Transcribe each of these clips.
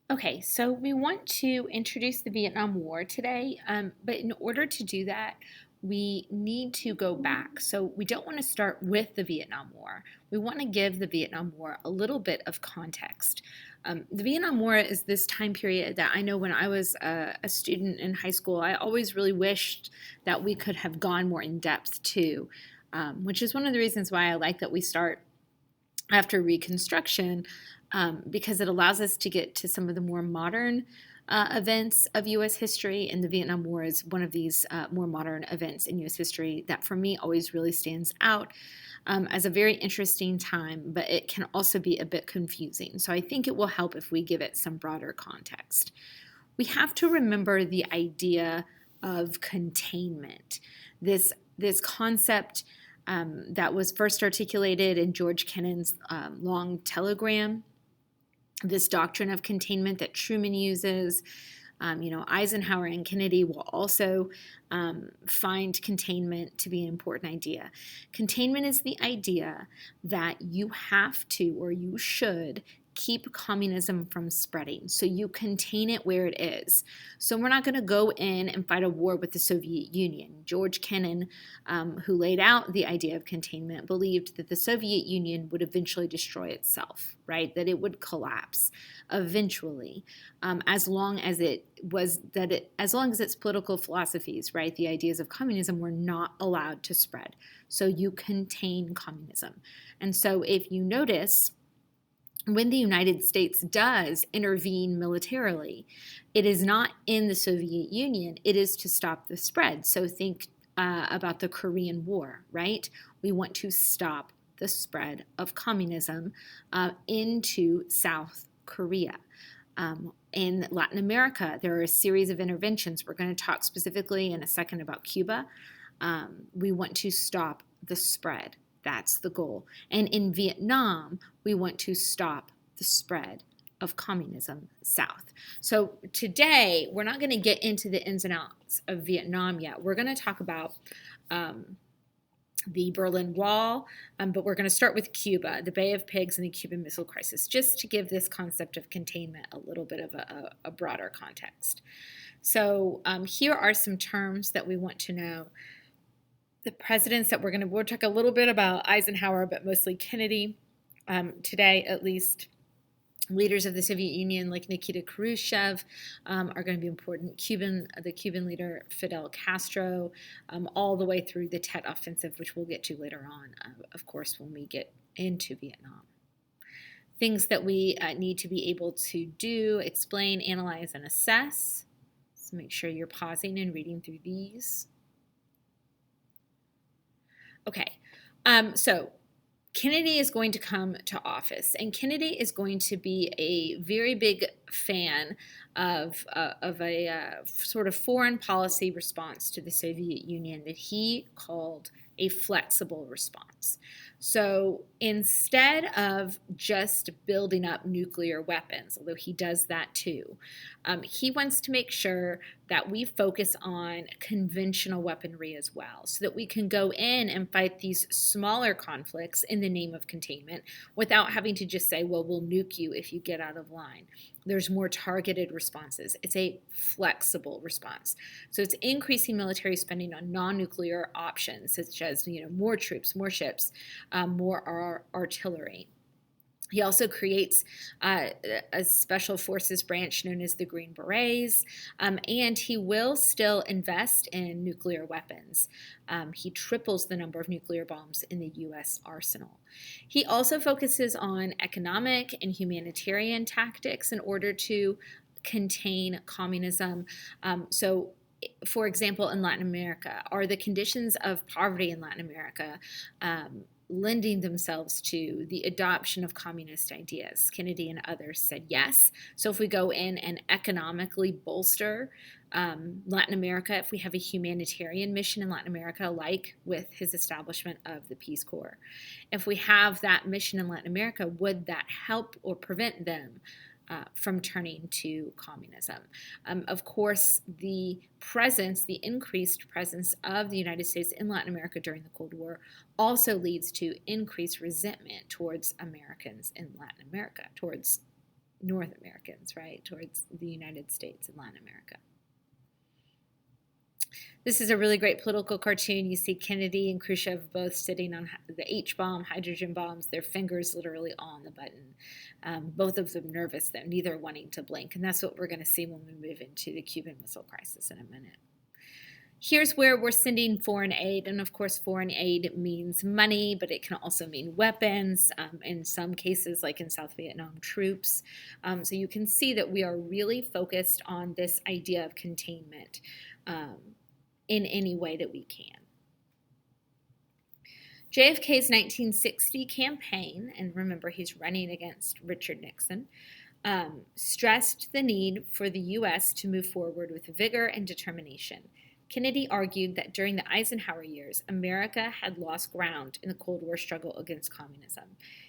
Okay, so we want to introduce the Vietnam War today, but in order to do that, we need to go back. So we don't want to start with the Vietnam War. We want to give the Vietnam War a little bit of context. The Vietnam War is this time period that I know when I was a student in high school, I always really wished that we could have gone more in depth to, which is one of the reasons why I like that we start after Reconstruction, because it allows us to get to some of the more modern events of U.S. history, and the Vietnam War is one of these more modern events in U.S. history that, for me, always really stands out as a very interesting time, but it can also be a bit confusing. So I think it will help if we give it some broader context. We have to remember the idea of containment. This concept that was first articulated in George Kennan's long telegram, this doctrine of containment that Truman uses. Eisenhower and Kennedy will also find containment to be an important idea. Containment is the idea that you have to, or you should, keep communism from spreading. So you contain it where it is. So we're not going to go in and fight a war with the Soviet Union. George Kennan, who laid out the idea of containment, believed that the Soviet Union would eventually destroy itself, right? That it would collapse eventually, as long as as long as its political philosophies, right, the ideas of communism were not allowed to spread. So you contain communism. And so if you notice, when the United States does intervene militarily, it is not in the Soviet Union, it is to stop the spread. So think about the Korean War, right? We want to stop the spread of communism into South Korea. In Latin America, there are a series of interventions. We're going to talk specifically in a second about Cuba. We want to stop the spread. That's the goal. And in Vietnam, we want to stop the spread of communism south. So today, we're not going to get into the ins and outs of Vietnam yet. We're going to talk about the Berlin Wall, but we're going to start with Cuba, the Bay of Pigs, and the Cuban Missile Crisis, just to give this concept of containment a little bit of a broader context. So here are some terms that we want to know. The presidents that we'll talk a little bit about Eisenhower, but mostly Kennedy today, at least. Leaders of the Soviet Union like Nikita Khrushchev are going to be important. The Cuban leader Fidel Castro, all the way through the Tet Offensive, which we'll get to later on, of course, when we get into Vietnam. Things that we need to be able to do: explain, analyze, and assess. So make sure you're pausing and reading through these. Okay, so Kennedy is going to come to office, and Kennedy is going to be a very big fan of a sort of foreign policy response to the Soviet Union that he called a flexible response. So instead of just building up nuclear weapons, although he does that too, he wants to make sure that we focus on conventional weaponry as well, so that we can go in and fight these smaller conflicts in the name of containment without having to just say, well, we'll nuke you if you get out of line. There's more targeted responses. It's a flexible response. So it's increasing military spending on non-nuclear options, such as more troops, more ships, more artillery. He also creates a special forces branch known as the Green Berets, and he will still invest in nuclear weapons. He triples the number of nuclear bombs in the U.S. arsenal. He also focuses on economic and humanitarian tactics in order to contain communism. So, for example, in Latin America, are the conditions of poverty in Latin America lending themselves to the adoption of communist ideas? Kennedy and others said yes. So if we go in and economically bolster Latin America, if we have a humanitarian mission in Latin America, like with his establishment of the Peace Corps, if we have that mission in Latin America, would that help or prevent them from turning to communism? Of course, the increased presence of the United States in Latin America during the Cold War also leads to increased resentment towards Americans in Latin America, towards North Americans, right, towards the United States and Latin America. This is a really great political cartoon. You see Kennedy and Khrushchev both sitting on the H-bomb, hydrogen bombs, their fingers literally on the button. Both of them nervous, though, neither wanting to blink. And that's what we're going to see when we move into the Cuban Missile Crisis in a minute. Here's where we're sending foreign aid, and of course foreign aid means money, but it can also mean weapons, in some cases like in South Vietnam, troops. So you can see that we are really focused on this idea of containment in any way that we can. JFK's 1960 campaign, and remember he's running against Richard Nixon, stressed the need for the U.S. to move forward with vigor and determination. Kennedy argued that during the Eisenhower years, America had lost ground in the Cold War struggle against communism.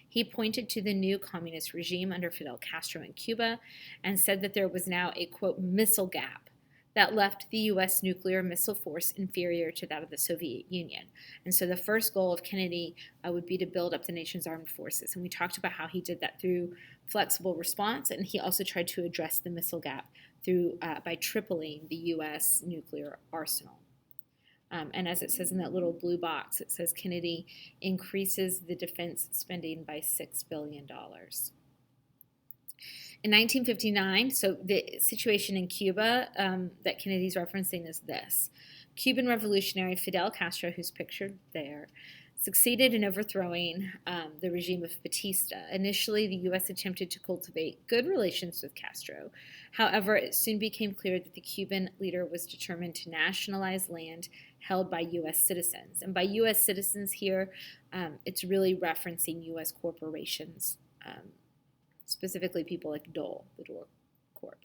He pointed to the new communist regime under Fidel Castro in Cuba and said that there was now a, quote, missile gap that left the U.S. nuclear missile force inferior to that of the Soviet Union. And so the first goal of Kennedy would be to build up the nation's armed forces. And we talked about how he did that through flexible response, and he also tried to address the missile gap through by tripling the U.S. nuclear arsenal. And as it says in that little blue box, it says Kennedy increases the defense spending by $6 billion. In 1959, so the situation in Cuba that Kennedy's referencing is this. Cuban revolutionary Fidel Castro, who's pictured there, succeeded in overthrowing the regime of Batista. Initially, the U.S. attempted to cultivate good relations with Castro. However, it soon became clear that the Cuban leader was determined to nationalize land held by U.S. citizens. And by U.S. citizens here, it's really referencing U.S. corporations, specifically people like Dole, the Dole Corp.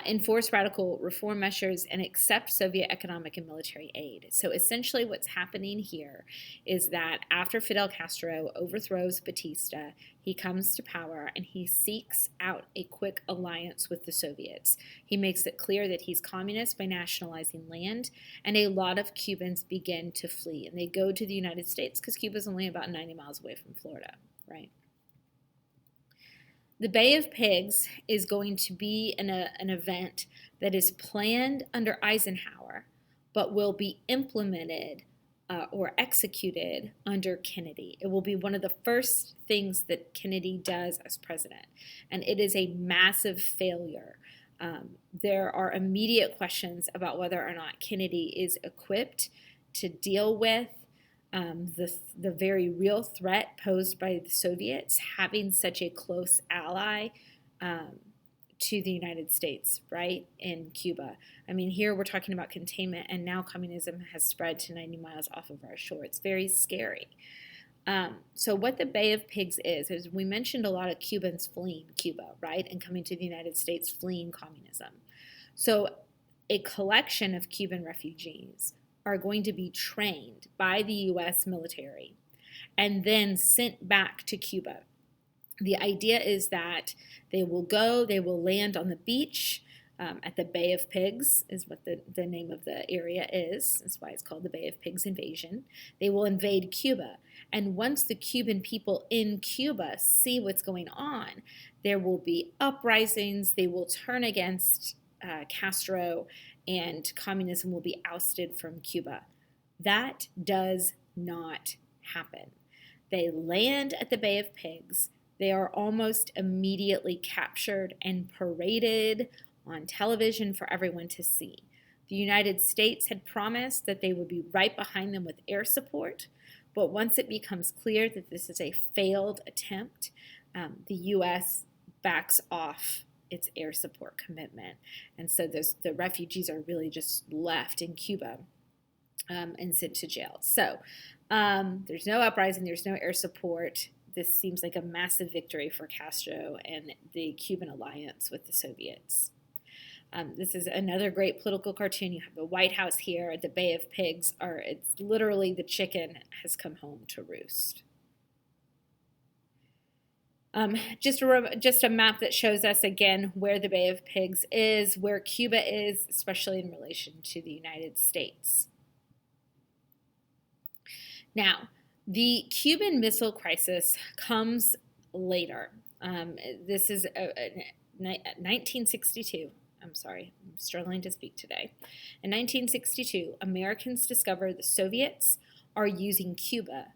Enforce radical reform measures and accept Soviet economic and military aid. So essentially what's happening here is that after Fidel Castro overthrows Batista, he comes to power and he seeks out a quick alliance with the Soviets. He makes it clear that he's communist by nationalizing land, and a lot of Cubans begin to flee. And they go to the United States because Cuba's only about 90 miles away from Florida, right? The Bay of Pigs is going to be an event that is planned under Eisenhower, but will be implemented or executed under Kennedy. It will be one of the first things that Kennedy does as president, and it is a massive failure. There are immediate questions about whether or not Kennedy is equipped to deal with the very real threat posed by the Soviets, having such a close ally to the United States, right, in Cuba. I mean, here we're talking about containment, and now communism has spread to 90 miles off of our shore. It's very scary. So what the Bay of Pigs is we mentioned a lot of Cubans fleeing Cuba, right, and coming to the United States fleeing communism. So a collection of Cuban refugees are going to be trained by the U.S. military and then sent back to Cuba. The idea is that they will land on the beach at the Bay of Pigs is what the name of the area is. That's why it's called the Bay of Pigs invasion. They will invade Cuba. And once the Cuban people in Cuba see what's going on, there will be uprisings. They will turn against Castro, and communism will be ousted from Cuba. That does not happen. They land at the Bay of Pigs. They are almost immediately captured and paraded on television for everyone to see. The United States had promised that they would be right behind them with air support, but once it becomes clear that this is a failed attempt, the U.S. backs off its air support commitment. And so the refugees are really just left in Cuba and sent to jail. So there's no uprising, there's no air support. This seems like a massive victory for Castro and the Cuban alliance with the Soviets. This is another great political cartoon. You have the White House here, the Bay of Pigs, it's literally the chicken has come home to roost. Just a map that shows us again where the Bay of Pigs is, where Cuba is, especially in relation to the United States. Now, the Cuban Missile Crisis comes later. This is 1962. I'm sorry, I'm struggling to speak today. In 1962, Americans discovered the Soviets are using Cuba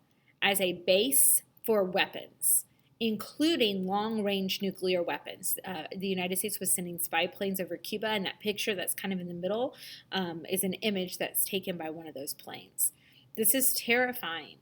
as a base for weapons, including long-range nuclear weapons. The United States was sending spy planes over Cuba, and that picture that's kind of in the middle is an image that's taken by one of those planes. This is terrifying.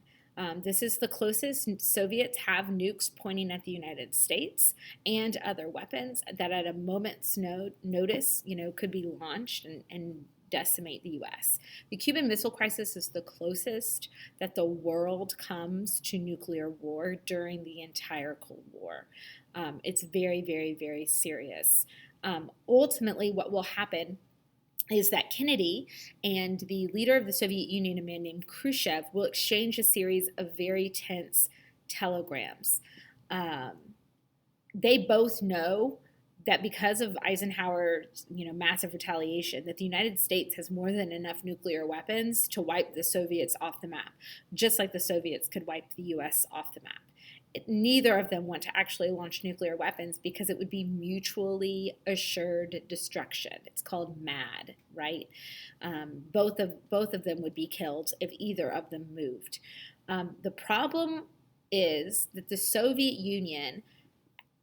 This is the closest Soviets have nukes pointing at the United States and other weapons that at a moment's notice, could be launched and decimate the U.S. The Cuban Missile Crisis is the closest that the world comes to nuclear war during the entire Cold War. It's very, very, very serious. Ultimately, what will happen is that Kennedy and the leader of the Soviet Union, a man named Khrushchev, will exchange a series of very tense telegrams. They both know that because of Eisenhower's, massive retaliation, that the United States has more than enough nuclear weapons to wipe the Soviets off the map, just like the Soviets could wipe the U.S. off the map. Neither of them want to actually launch nuclear weapons because it would be mutually assured destruction. It's called MAD, right? Both of them would be killed if either of them moved. The problem is that the Soviet Union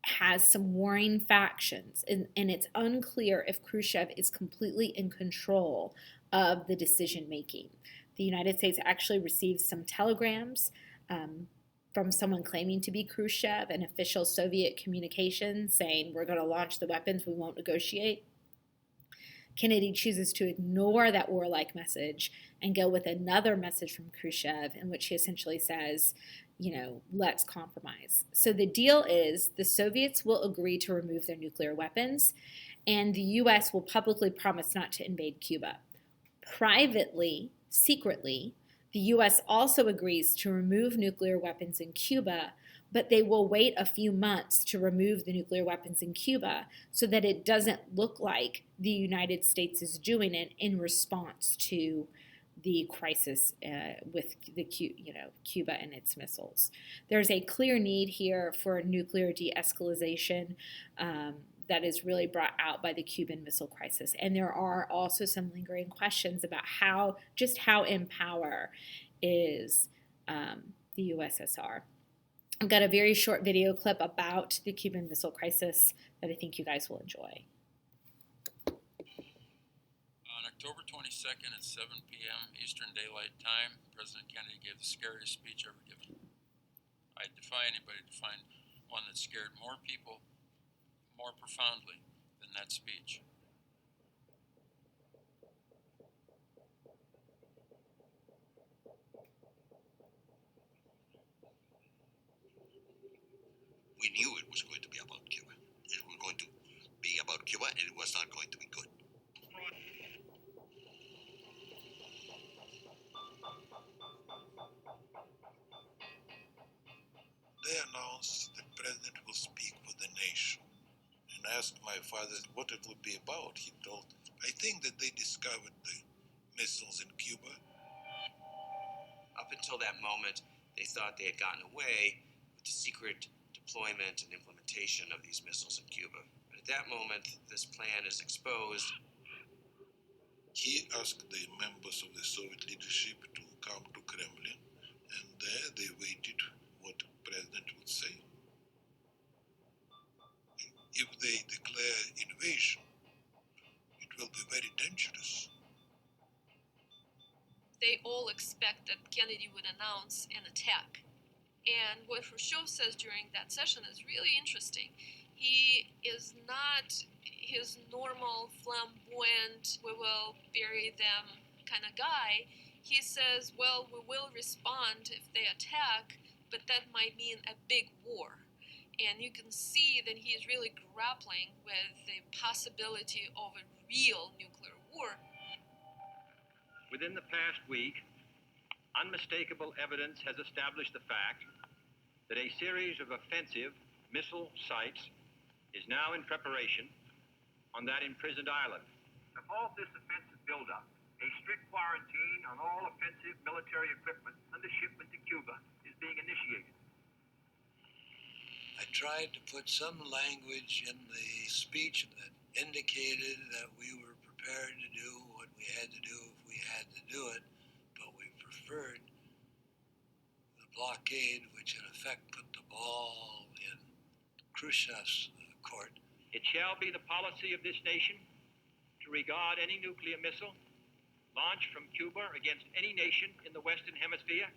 has some warring factions, and it's unclear if Khrushchev is completely in control of the decision making. The United States actually received some telegrams from someone claiming to be Khrushchev, an official Soviet communication saying, we're going to launch the weapons, we won't negotiate. Kennedy chooses to ignore that warlike message and go with another message from Khrushchev in which he essentially says, let's compromise. So the deal is the Soviets will agree to remove their nuclear weapons, and the U.S. will publicly promise not to invade Cuba. Privately, secretly, the U.S. also agrees to remove nuclear weapons in Cuba, but they will wait a few months to remove the nuclear weapons in Cuba so that it doesn't look like the United States is doing it in response to the crisis with the Cuba and its missiles. There's a clear need here for nuclear de-escalation that is really brought out by the Cuban Missile Crisis. And there are also some lingering questions about how in power is the USSR. I've got a very short video clip about the Cuban Missile Crisis that I think you guys will enjoy. On October 22nd at 7 p.m. Eastern Daylight Time, President Kennedy gave the scariest speech ever given. I defy anybody to find one that scared more people more profoundly than that speech. We knew it was going to be about Cuba. It was going to be about Cuba, and it was not going to be good. They announced the president will speak for the nation, and asked my father what it would be about. He told, I think that they discovered the missiles in Cuba. Up until that moment, they thought they had gotten away with the secret deployment and implementation of these missiles in Cuba. But at that moment, this plan is exposed. He asked the members of the Soviet leadership to come to Kremlin, and there they waited what the president would say. If they declare invasion, it will be very dangerous. They all expect that Kennedy would announce an attack. And what Khrushchev says during that session is really interesting. He is not his normal flamboyant, we will bury them kind of guy. He says, well, we will respond if they attack, but that might mean a big war. And you can see that he is really grappling with the possibility of a real nuclear war. Within the past week, unmistakable evidence has established the fact that a series of offensive missile sites is now in preparation on that imprisoned island. To halt this offensive buildup, a strict quarantine on all offensive military equipment under shipment to Cuba is being initiated. I tried to put some language in the speech that indicated that we were prepared to do what we had to do if we had to do it, but we preferred the blockade, which in effect put the ball in Khrushchev's court. It shall be the policy of this nation to regard any nuclear missile launched from Cuba against any nation in the Western Hemisphere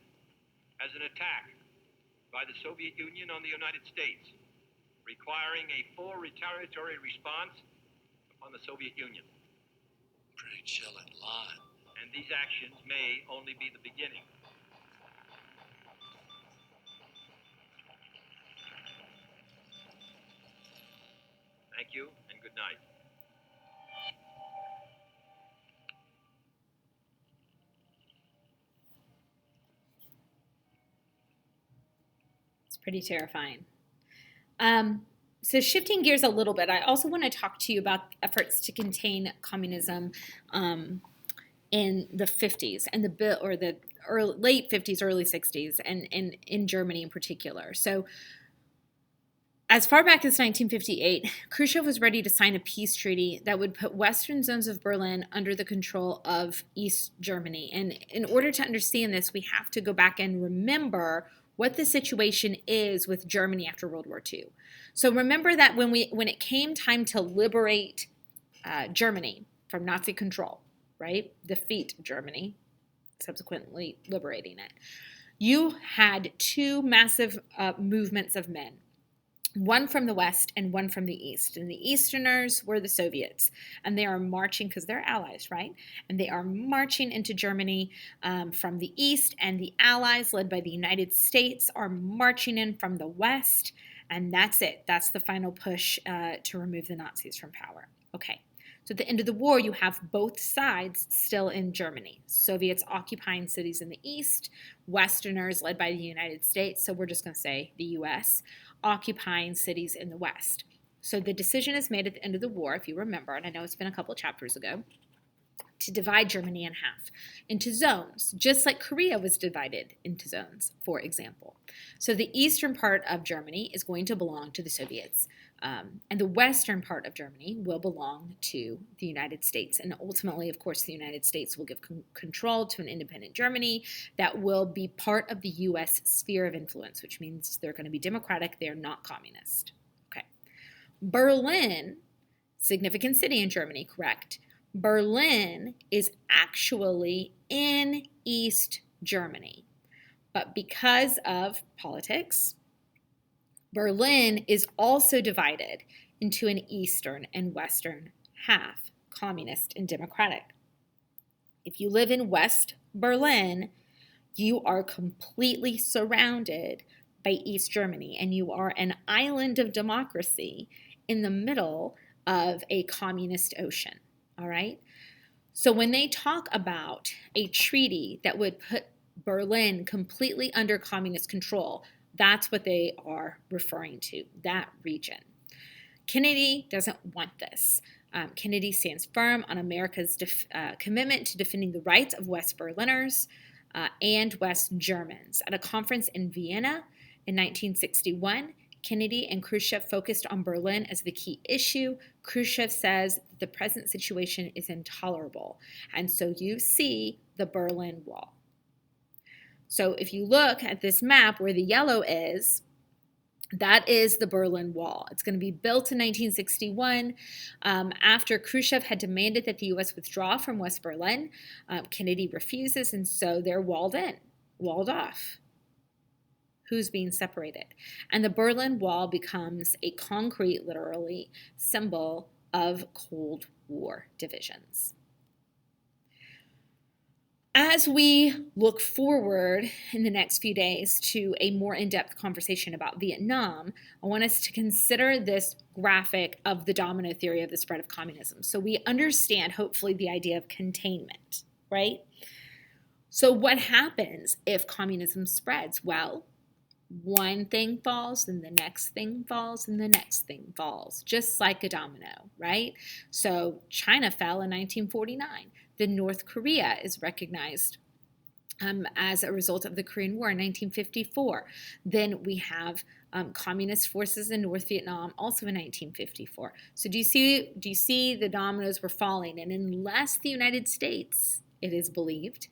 as an attack by the Soviet Union on the United States, requiring a full retaliatory response upon the Soviet Union. Pretty chilling line. And these actions may only be the beginning. Thank you and good night. It's pretty terrifying. So shifting gears a little bit, I also want to talk to you about efforts to contain communism in the 50s and the late 50s, early 60s, and in Germany in particular. So as far back as 1958, Khrushchev was ready to sign a peace treaty that would put western zones of Berlin under the control of East Germany. And in order to understand this, we have to go back and remember what the situation is with Germany after World War II. So remember that when it came time to liberate Germany from Nazi control, right? Defeat Germany, subsequently liberating it. You had two massive movements of men. One from the west and one from the east. And the Easterners were the Soviets. And they are marching, because they're allies, right? And they are marching into Germany from the east. And the Allies, led by the United States, are marching in from the west. And that's it. That's the final push to remove the Nazis from power. Okay. So at the end of the war, you have both sides still in Germany. Soviets occupying cities in the east, Westerners led by the United States, so we're just going to say the U.S., occupying cities in the west. So the decision is made at the end of the war, if you remember, and I know it's been a couple chapters ago, to divide Germany in half into zones, just like Korea was divided into zones, for example. So the eastern part of Germany is going to belong to the Soviets, and the western part of Germany will belong to the United States. And ultimately, of course, the United States will give control to an independent Germany that will be part of the U.S. sphere of influence, which means they're going to be democratic, they're not communist. Okay. Berlin, significant city in Germany, correct? Berlin is actually in East Germany, but because of politics, Berlin is also divided into an eastern and western half, communist and democratic. If you live in West Berlin, you are completely surrounded by East Germany, and you are an island of democracy in the middle of a communist ocean. All right. So when they talk about a treaty that would put Berlin completely under communist control, that's what they are referring to, that region. Kennedy doesn't want this. Kennedy stands firm on America's commitment to defending the rights of West Berliners and West Germans. At a conference in Vienna in 1961, Kennedy and Khrushchev focused on Berlin as the key issue. Khrushchev says that the present situation is intolerable. And so you see the Berlin Wall. So if you look at this map where the yellow is, that is the Berlin Wall. It's going to be built in 1961 after Khrushchev had demanded that the U.S. withdraw from West Berlin. Kennedy refuses, and so they're walled off. Who's being separated? And the Berlin Wall becomes a concrete, literally, symbol of Cold War divisions. As we look forward in the next few days to a more in-depth conversation about Vietnam, I want us to consider this graphic of the domino theory of the spread of communism. So we understand, hopefully, the idea of containment, right? So what happens if communism spreads? Well, one thing falls, then the next thing falls, and the next thing falls, just like a domino, right? So China fell in 1949. Then North Korea is recognized as a result of the Korean War in 1954. Then we have communist forces in North Vietnam, also in 1954. So do you see the dominoes were falling? And unless the United States, it is believed,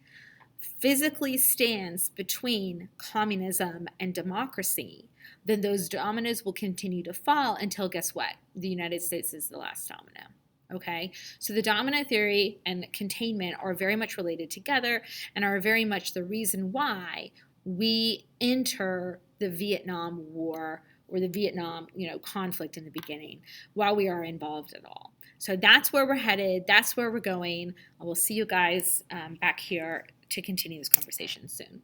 physically stands between communism and democracy, then those dominoes will continue to fall until, guess what? The United States is the last domino. Okay, so the domino theory and containment are very much related together and are very much the reason why we enter the Vietnam War or the Vietnam, conflict in the beginning while we are involved at all. So that's where we're headed. That's where we're going. I will see you guys back here to continue this conversation soon.